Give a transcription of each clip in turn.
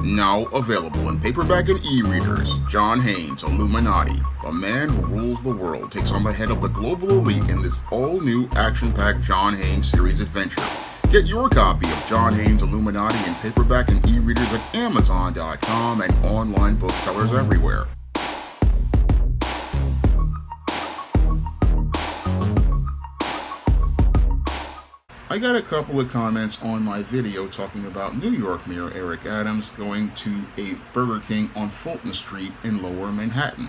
Now available in paperback and e-readers, John Haynes' Illuminati, the man who rules the world, takes on the head of the global elite in this all-new action-packed John Haynes series adventure. Get your copy of John Haynes' Illuminati in paperback and e-readers at Amazon.com and online booksellers everywhere. I got a couple of comments on my video talking about New York Mayor Eric Adams going to a Burger King on Fulton Street in Lower Manhattan.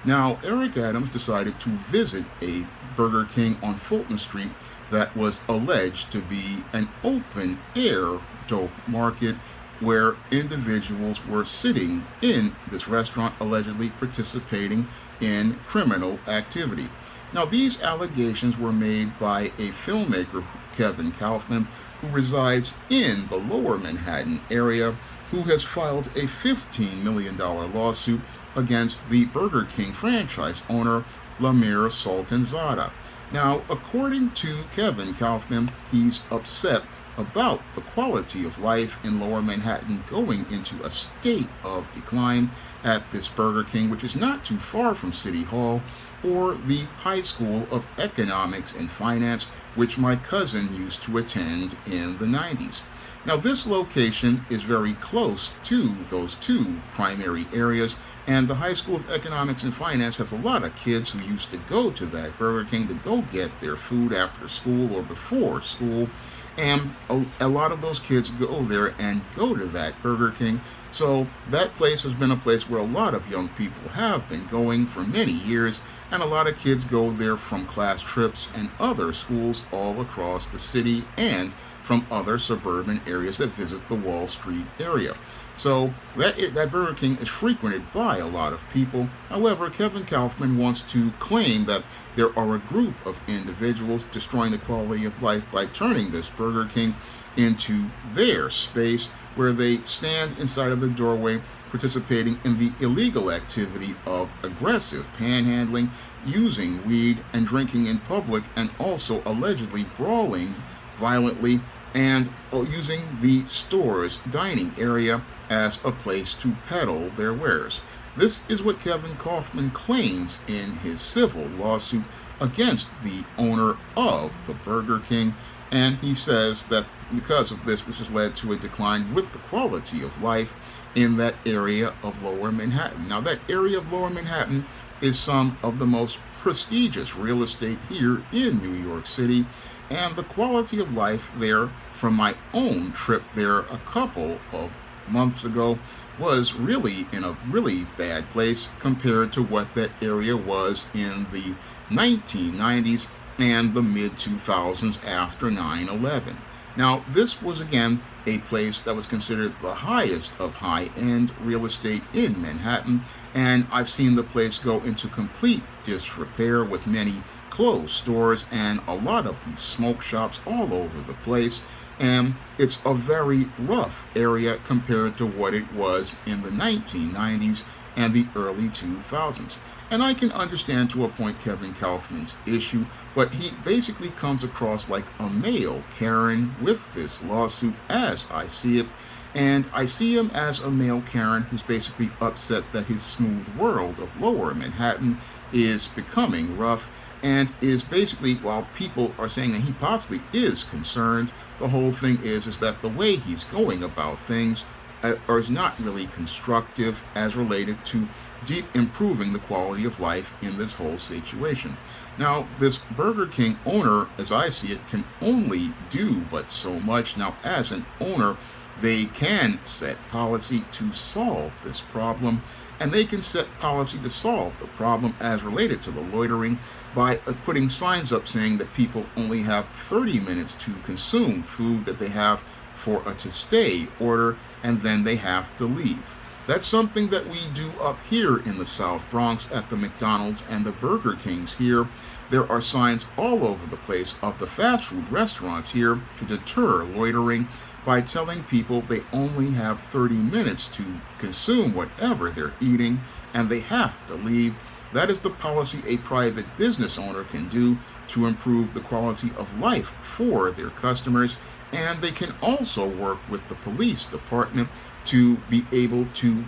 Now, Eric Adams decided to visit a Burger King on Fulton Street that was alleged to be an open-air dope market where individuals were sitting in this restaurant allegedly participating in criminal activity. Now, these allegations were made by a filmmaker, Kevin Kaufman, who resides in the Lower Manhattan area, who has filed a $15 million lawsuit against the Burger King franchise owner, Lamir Sultanzadeh. Now, according to Kevin Kaufman, he's upset about the quality of life in Lower Manhattan going into a state of decline at this Burger King, which is not too far from City Hall or the High School of Economics and Finance, which my cousin used to attend in the 90s. Now, this location is very close to those two primary areas, and the High School of Economics and Finance has a lot of kids who used to go to that Burger King to go get their food after school or before school, and a lot of those kids go there and go to that Burger King. So that place has been a place where a lot of young people have been going for many years, and a lot of kids go there from class trips and other schools all across the city and from other suburban areas that visit the Wall Street area. So that Burger King is frequented by a lot of people. However, Kevin Kaufman wants to claim that there are a group of individuals destroying the quality of life by turning this Burger King into their space, where they stand inside of the doorway participating in the illegal activity of aggressive panhandling, using weed and drinking in public, and also allegedly brawling violently and using the store's dining area as a place to peddle their wares. This is what Kevin Kaufman claims in his civil lawsuit against the owner of the Burger King, and he says that because of this has led to a decline with the quality of life in that area of Lower Manhattan. Now, that area of Lower Manhattan is some of the most prestigious real estate here in New York City, and the quality of life there, from my own trip there a couple of months ago, was really in a really bad place compared to what that area was in the 1990s and the mid-2000s after 9/11. Now, this was again a place that was considered the highest of high-end real estate in Manhattan, and I've seen the place go into complete disrepair with many closed stores and a lot of these smoke shops all over the place, and it's a very rough area compared to what it was in the 1990s and the early 2000s. And I can understand to a point Kevin Kaufman's issue, but he basically comes across like a male Karen with this lawsuit as I see it. And I see him as a male Karen who's basically upset that his smooth world of Lower Manhattan is becoming rough, and is basically, while people are saying that he possibly is concerned, the whole thing is that the way he's going about things is not really constructive as related to deep improving the quality of life in this whole situation. Now, this Burger King owner, as I see it, can only do but so much. Now, as an owner, they can set policy to solve this problem, and they can set policy to solve the problem as related to the loitering by putting signs up saying that people only have 30 minutes to consume food that they have for a to-stay order, and then they have to leave. That's something that we do up here in the South Bronx at the McDonald's and the Burger Kings here. There are signs all over the place of the fast food restaurants here to deter loitering by telling people they only have 30 minutes to consume whatever they're eating and they have to leave. That is the policy a private business owner can do to improve the quality of life for their customers, and they can also work with the police department to be able to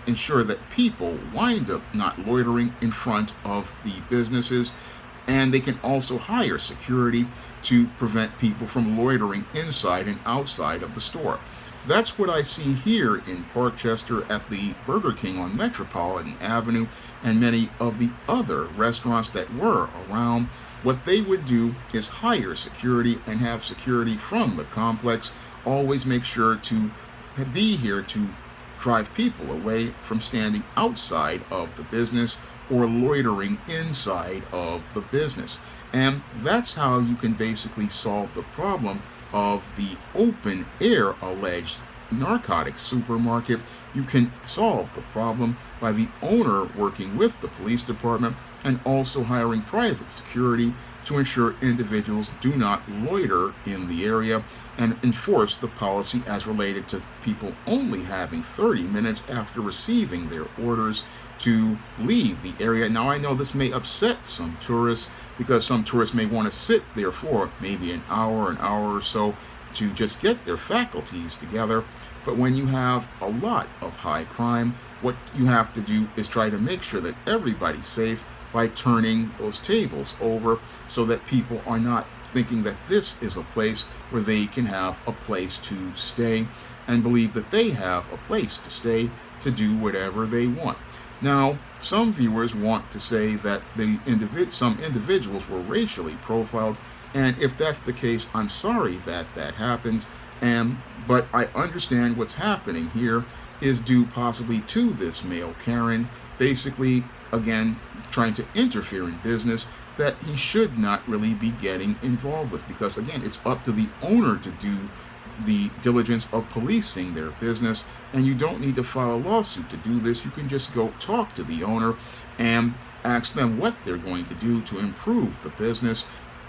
ensure that people wind up not loitering in front of the businesses, and they can also hire security to prevent people from loitering inside and outside of the store. That's what I see here in Parkchester at the Burger King on Metropolitan Avenue and many of the other restaurants that were around. What they would do is hire security and have security from the complex always make sure to be here to drive people away from standing outside of the business or loitering inside of the business. And that's how you can basically solve the problem of the open air alleged narcotics supermarket. You can solve the problem by the owner working with the police department and also hiring private security to ensure individuals do not loiter in the area and enforce the policy as related to people only having 30 minutes after receiving their orders to leave the area. Now, I know this may upset some tourists because some tourists may want to sit there for maybe an hour or so to just get their faculties together. But when you have a lot of high crime, what you have to do is try to make sure that everybody's safe by turning those tables over so that people are not thinking that this is a place where they can have a place to stay and believe that they have a place to stay to do whatever they want. Now, some viewers want to say that some individuals were racially profiled, and if that's the case, I'm sorry that that happened. But I understand what's happening here is due possibly to this male Karen, basically, again, trying to interfere in business that he should not really be getting involved with, because again, it's up to the owner to do the diligence of policing their business, and you don't need to file a lawsuit to do this. You can just go talk to the owner and ask them what they're going to do to improve the business,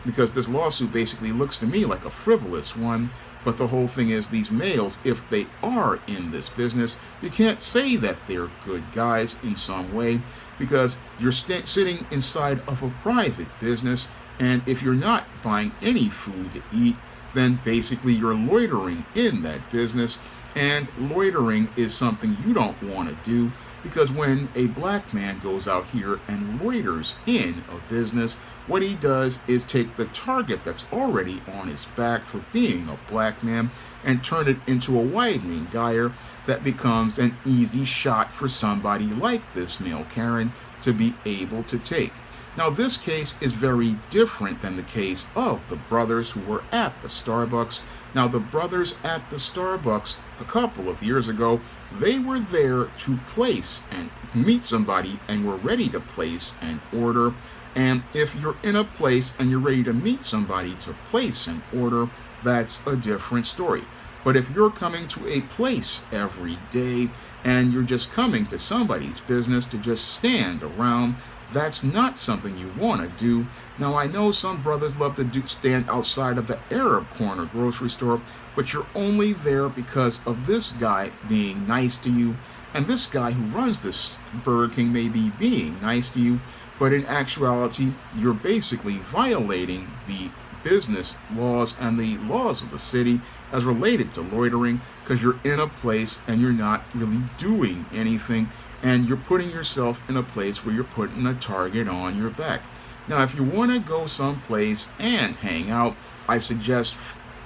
because this lawsuit basically looks to me like a frivolous one. But the whole thing is, these males, if they are in this business, you can't say that they're good guys in some way, because you're sitting inside of a private business, and if you're not buying any food to eat, then basically you're loitering in that business, and loitering is something you don't want to do, because when a black man goes out here and loiters in a business, what he does is take the target that's already on his back for being a black man and turn it into a widening gyre that becomes an easy shot for somebody like this male Karen to be able to take. Now, this case is very different than the case of the brothers who were at the Starbucks. Now, the brothers at the Starbucks a couple of years ago, they were there to place and meet somebody and were ready to place an order. And if you're in a place and you're ready to meet somebody to place an order, that's a different story. But if you're coming to a place every day and you're just coming to somebody's business to just stand around, that's not something you want to do. Now, I know some brothers love to stand outside of the Arab Corner grocery store, but you're only there because of this guy being nice to you, and this guy who runs this Burger King may be being nice to you, but in actuality, you're basically violating the business laws and the laws of the city as related to loitering, because you're in a place and you're not really doing anything, and you're putting yourself in a place where you're putting a target on your back. Now, if you want to go someplace and hang out, I suggest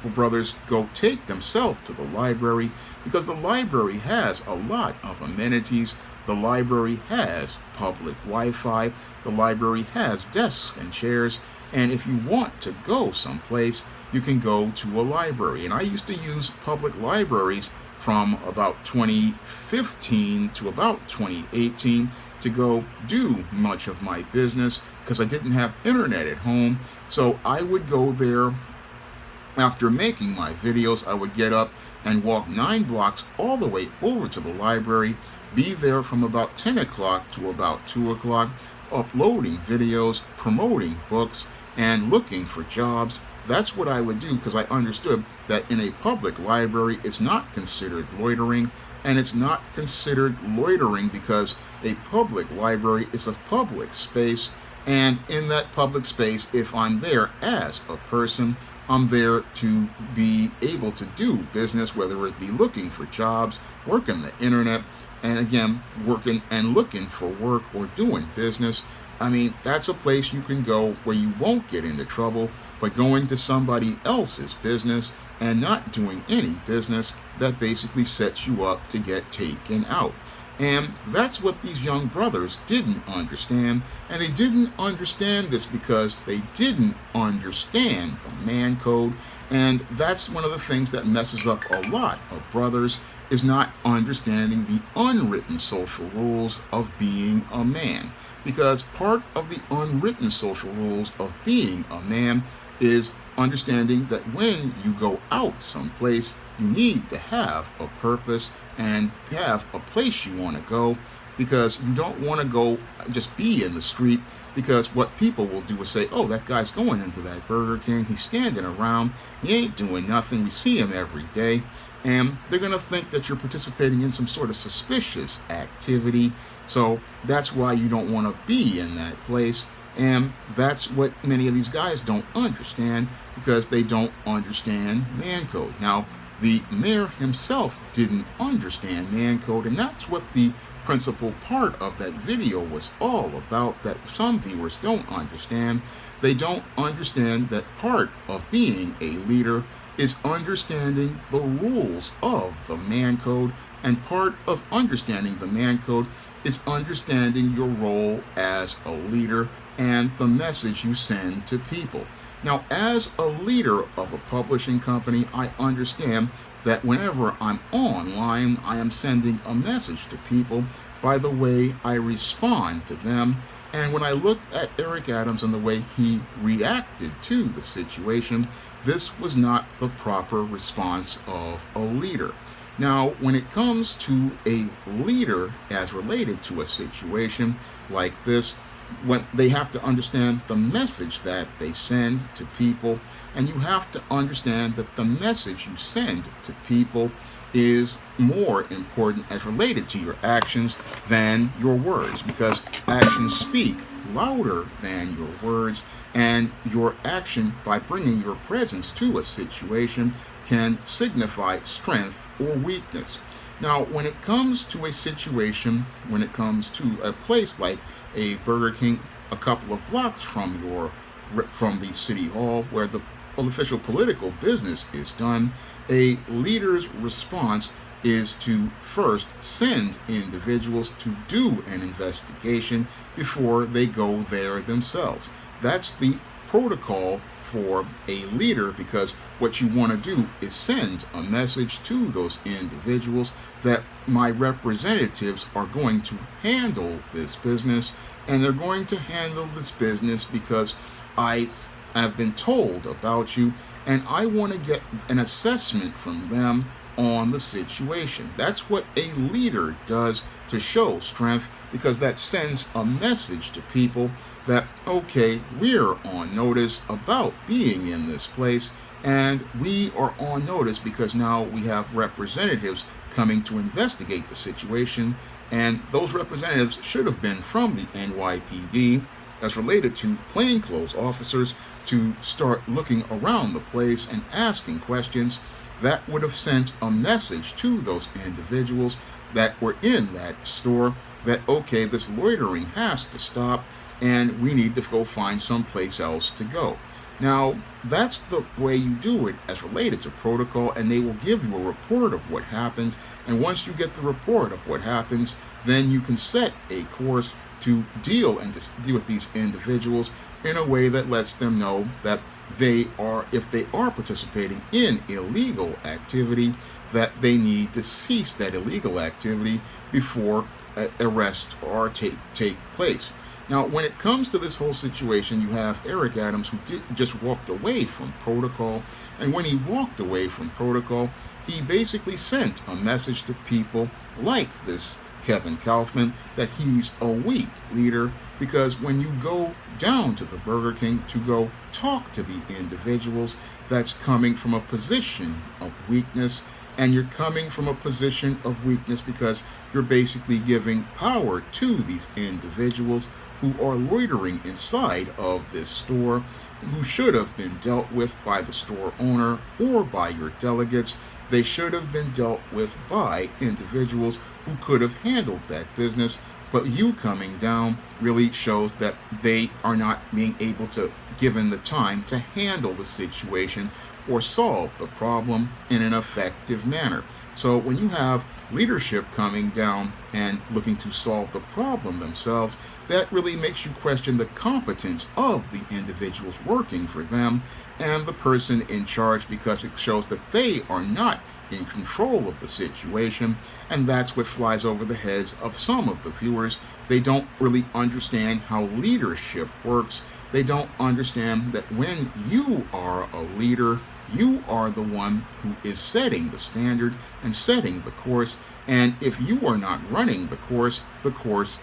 the brothers go take themselves to the library, because the library has a lot of amenities. The library has public Wi-Fi. The library has desks and chairs. And if you want to go someplace, you can go to a library. And I used to use public libraries from about 2015 to about 2018 to go do much of my business, because I didn't have internet at home. So I would go there. After making my videos, I would get up and walk 9 blocks all the way over to the library, be there from about 10 o'clock to about 2 o'clock, uploading videos, promoting books, and looking for jobs. That's what I would do, because I understood that in a public library, it's not considered loitering, and it's not considered loitering because a public library is a public space, and in that public space, if I'm there as a person, I'm there to be able to do business, whether it be looking for jobs, working the internet, and again, working and looking for work or doing business. I mean, that's a place you can go where you won't get into trouble by going to somebody else's business and not doing any business that basically sets you up to get taken out. And that's what these young brothers didn't understand. And they didn't understand this because they didn't understand the man code. And that's one of the things that messes up a lot of brothers, is not understanding the unwritten social rules of being a man. Because part of the unwritten social rules of being a man is understanding that when you go out someplace, you need to have a purpose and have a place you want to go, because you don't want to go just be in the street, because what people will do is say, oh, that guy's going into that Burger King, he's standing around, he ain't doing nothing, we see him every day, and they're going to think that you're participating in some sort of suspicious activity. So that's why you don't want to be in that place. And that's what many of these guys don't understand, because they don't understand man code. Now, the mayor himself didn't understand man code, and that's what the principal part of that video was all about, that some viewers don't understand. They don't understand that part of being a leader is understanding the rules of the man code, and part of understanding the man code is understanding your role as a leader and the message you send to people. Now, as a leader of a publishing company, I understand that whenever I'm online, I am sending a message to people by the way I respond to them. And when I looked at Eric Adams and the way he reacted to the situation, this was not the proper response of a leader. Now, when it comes to a leader as related to a situation like this, when they have to understand the message that they send to people, and you have to understand that the message you send to people is more important as related to your actions than your words, because actions speak louder than your words, and your action by bringing your presence to a situation can signify strength or weakness. Now, when it comes to a situation, when it comes to a place like a Burger King a couple of blocks from the city hall where the official political business is done, a leader's response is to first send individuals to do an investigation before they go there themselves. That's the protocol for a leader, because what you want to do is send a message to those individuals that my representatives are going to handle this business, and they're going to handle this business because I have been told about you, and I want to get an assessment from them on the situation. That's what a leader does to show strength, because that sends a message to people that, okay, we're on notice about being in this place, and we are on notice because now we have representatives coming to investigate the situation, and those representatives should have been from the NYPD as related to plainclothes officers to start looking around the place and asking questions. That would have sent a message to those individuals that were in that store that, okay, this loitering has to stop, and we need to go find someplace else to go. Now, that's the way you do it as related to protocol, and they will give you a report of what happened. And once you get the report of what happens, then you can set a course to deal with these individuals in a way that lets them know that they are, if they are participating in illegal activity, that they need to cease that illegal activity before arrest or take place. Now, when it comes to this whole situation, you have Eric Adams, who just walked away from protocol. And when he walked away from protocol, he basically sent a message to people like this Kevin Kaufman that he's a weak leader, because when you go down to the Burger King to go talk to the individuals, that's coming from a position of weakness. And you're coming from a position of weakness because you're basically giving power to these individuals who are loitering inside of this store, who should have been dealt with by the store owner or by your delegates. They should have been dealt with by individuals who could have handled that business. But you coming down really shows that they are not being able to, given the time, to handle the situation or solve the problem in an effective manner. So when you have leadership coming down and looking to solve the problem themselves, that really makes you question the competence of the individuals working for them and the person in charge, because it shows that they are not in control of the situation, and that's what flies over the heads of some of the viewers. They don't really understand how leadership works. They don't understand that when you are a leader, you are the one who is setting the standard and setting the course. And if you are not running the course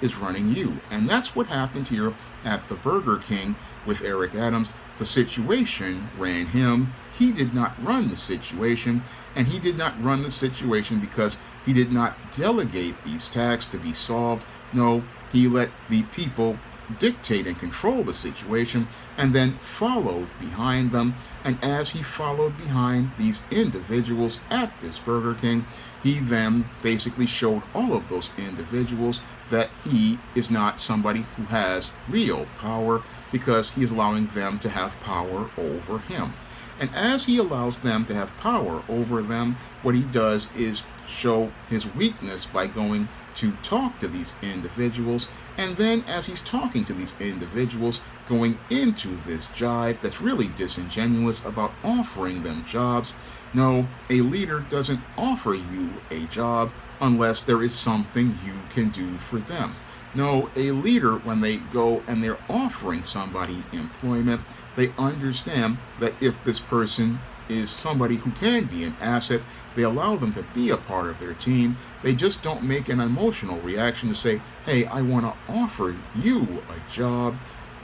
is running you. And that's what happened here at the Burger King with Eric Adams. The situation ran him. He did not run the situation. And he did not run the situation because he did not delegate these tasks to be solved. No, he let the people dictate and control the situation and then followed behind them. And as he followed behind these individuals at this Burger King, he then basically showed all of those individuals that he is not somebody who has real power, because he is allowing them to have power over him. And as he allows them to have power over them, what he does is show his weakness by going to talk to these individuals. And then as he's talking to these individuals, going into this jive that's really disingenuous about offering them jobs. No, a leader doesn't offer you a job unless there is something you can do for them. No, a leader, when they go and they're offering somebody employment, they understand that if this person is somebody who can be an asset, they allow them to be a part of their team. They just don't make an emotional reaction to say, hey, I want to offer you a job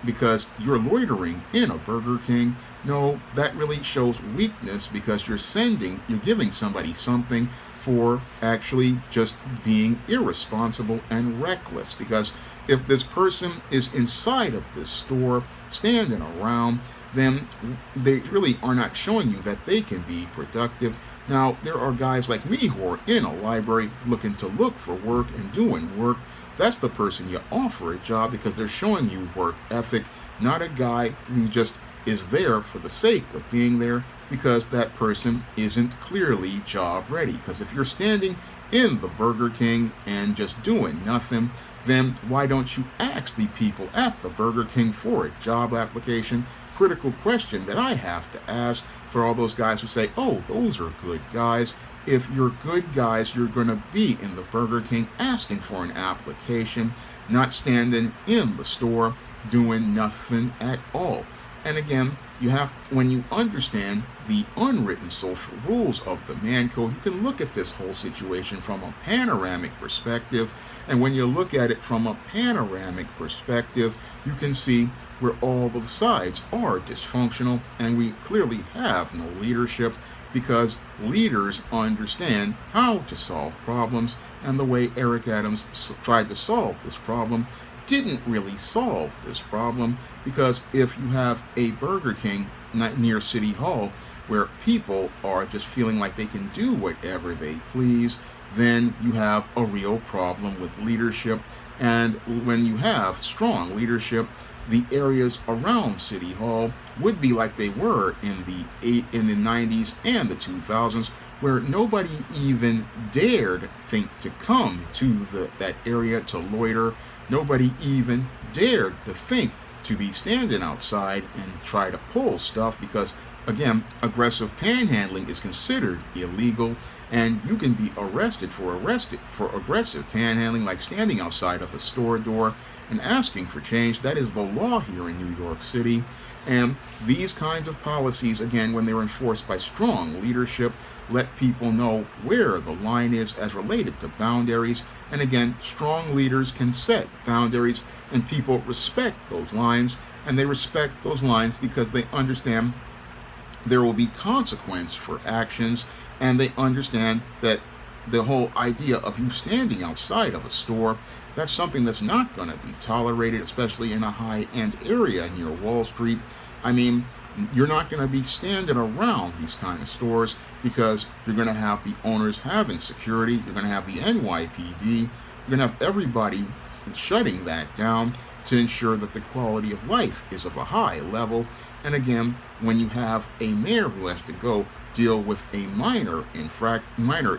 because you're loitering in a Burger King. No, that really shows weakness, because you're giving somebody something for actually just being irresponsible and reckless. Because if this person is inside of this store standing around, then they really are not showing you that they can be productive. Now, there are guys like me who are in a library looking to look for work and doing work. That's the person you offer a job, because they're showing you work ethic, not a guy who just is there for the sake of being there, because that person isn't clearly job ready. Because if you're standing in the Burger King and just doing nothing, then why don't you ask the people at the Burger King for a job application? Critical question that I have to ask for all those guys who say, oh, those are good guys. If you're good guys, you're going to be in the Burger King asking for an application, not standing in the store doing nothing at all. And again, when you understand the unwritten social rules of the man code, you can look at this whole situation from a panoramic perspective. And when you look at it from a panoramic perspective, you can see where all the sides are dysfunctional, and we clearly have no leadership, because leaders understand how to solve problems. And the way Eric Adams tried to solve this problem didn't really solve this problem, because if you have a Burger King near City Hall where people are just feeling like they can do whatever they please, then you have a real problem with leadership. And when you have strong leadership, the areas around City Hall would be like they were in the 90s and the 2000s, where nobody even dared think to come to that area to loiter. Nobody even dared to think to be standing outside and try to pull stuff, because, again, aggressive panhandling is considered illegal, and you can be arrested for aggressive panhandling, like standing outside of a store door and asking for change. That is the law here in New York City. And these kinds of policies, again, when they're enforced by strong leadership, let people know where the line is as related to boundaries. And again, strong leaders can set boundaries, and people respect those lines. And they respect those lines because they understand there will be consequence for actions, and they understand that the whole idea of you standing outside of a store, that's something that's not going to be tolerated, especially in a high-end area near Wall Street. I mean, you're not going to be standing around these kind of stores because you're going to have the owners having security, you're going to have the NYPD, you're going to have everybody shutting that down to ensure that the quality of life is of a high level. And again, when you have a mayor who has to go deal with a minor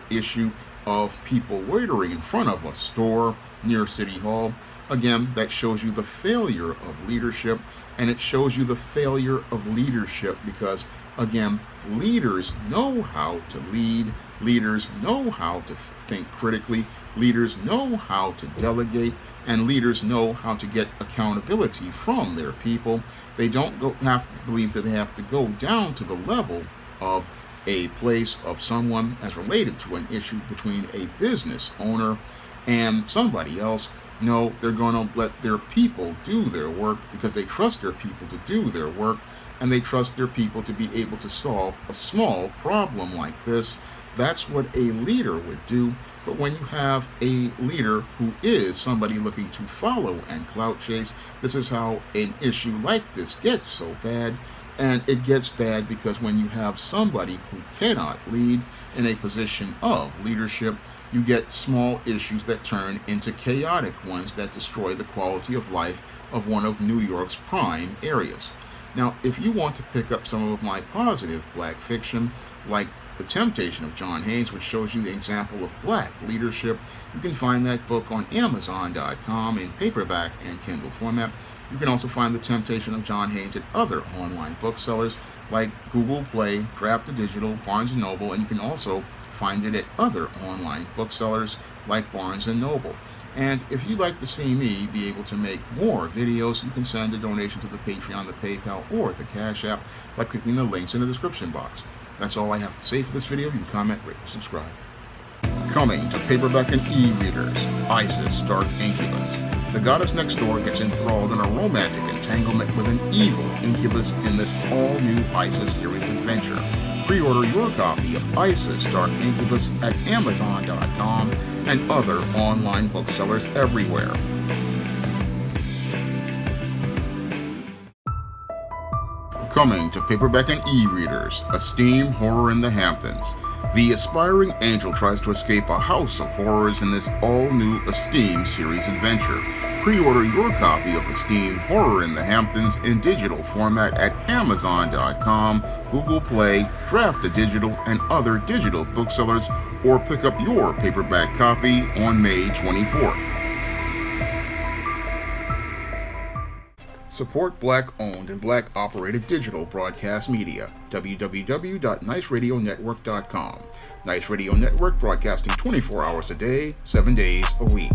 issue of people loitering in front of a store near City Hall, again, that shows you the failure of leadership, and it shows you the failure of leadership because, again, leaders know how to lead, leaders know how to think critically, leaders know how to delegate, and leaders know how to get accountability from their people. They don't have to believe that they have to go down to the level of a place of someone as related to an issue between a business owner and somebody else. No, they're going to let their people do their work because they trust their people to do their work, and they trust their people to be able to solve a small problem like this. That's what a leader would do. But when you have a leader who is somebody looking to follow and clout chase, this is how an issue like this gets so bad. And it gets bad because when you have somebody who cannot lead in a position of leadership, you get small issues that turn into chaotic ones that destroy the quality of life of one of New York's prime areas. Now, if you want to pick up some of my positive black fiction, like The Temptation of John Hayes, which shows you the example of black leadership, you can find that book on Amazon.com in paperback and Kindle format. You can also find The Temptation of John Hayes at other online booksellers like Google Play, Draft to Digital, Barnes & Noble, and you can also find it at other online booksellers like Barnes & Noble. And if you'd like to see me be able to make more videos, you can send a donation to the Patreon, the PayPal, or the Cash App by clicking the links in the description box. That's all I have to say for this video. You can comment, rate, and subscribe. Coming to paperback and e-readers, Isis Dark Incubus. The goddess next door gets enthralled in a romantic entanglement with an evil incubus in this all-new Isis series adventure. Pre-order your copy of Isis Dark Incubus at Amazon.com and other online booksellers everywhere. Coming to paperback and e-readers, Esteem Horror in the Hamptons. The aspiring angel tries to escape a house of horrors in this all-new Esteem series adventure. Pre-order your copy of Esteem Horror in the Hamptons in digital format at Amazon.com, Google Play, Draft to Digital, and other digital booksellers, or pick up your paperback copy on May 24th. Support Black-owned and Black-operated digital broadcast media. www.niceradionetwork.com. Nice Radio Network, broadcasting 24 hours a day, 7 days a week.